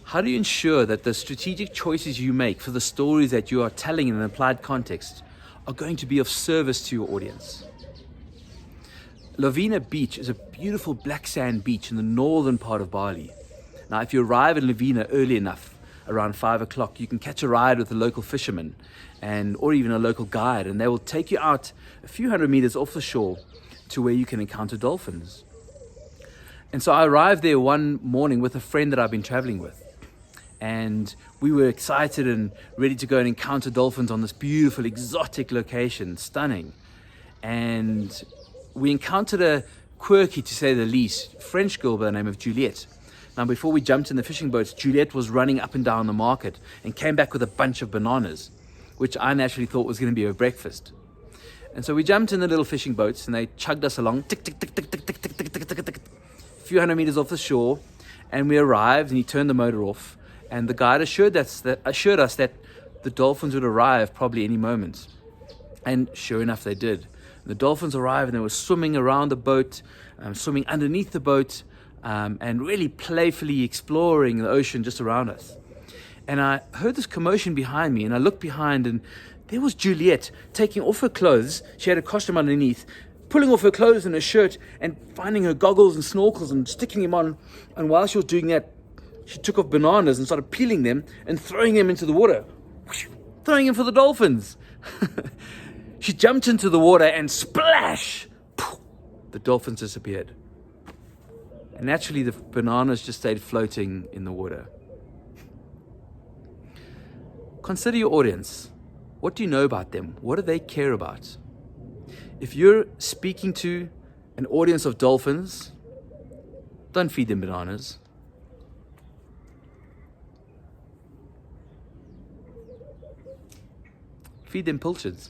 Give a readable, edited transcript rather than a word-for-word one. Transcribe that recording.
How do you ensure that the strategic choices you make for the stories that you are telling in an applied context are going to be of service to your audience? Lovina Beach is a beautiful black sand beach in the northern part of Bali. Now, if you arrive in Lovina early enough, around 5 o'clock, you can catch a ride with a local fisherman or even a local guide, and they will take you out a few hundred meters off the shore to where you can encounter dolphins. And so I arrived there one morning with a friend that I've been traveling with. And we were excited and ready to go and encounter dolphins on this beautiful, exotic location, stunning. And we encountered a quirky, to say the least, French girl by the name of Juliette. Now, before we jumped in the fishing boats, Juliette was running up and down the market and came back with a bunch of bananas, which I naturally thought was going to be her breakfast. And so we jumped in the little fishing boats and they chugged us along, tick, tick, tick, tick, tick, tick, tick, tick, tick, tick, tick, a few hundred meters off the shore. And we arrived and he turned the motor off. And the guide assured us that the dolphins would arrive probably any moment. And sure enough, they did. The dolphins arrived and they were swimming around the boat, swimming underneath the boat, and really playfully exploring the ocean just around us. And I heard this commotion behind me, and I looked behind, and there was Juliette taking off her clothes. She had a costume underneath, pulling off her clothes and her shirt, and finding her goggles and snorkels and sticking them on. And while she was doing that, she took off bananas and started peeling them and throwing them into the water, throwing them for the dolphins. She jumped into the water and splash! The dolphins disappeared. And naturally, the bananas just stayed floating in the water. Consider your audience. What do you know about them? What do they care about? If you're speaking to an audience of dolphins, don't feed them bananas. Feed them pilchards.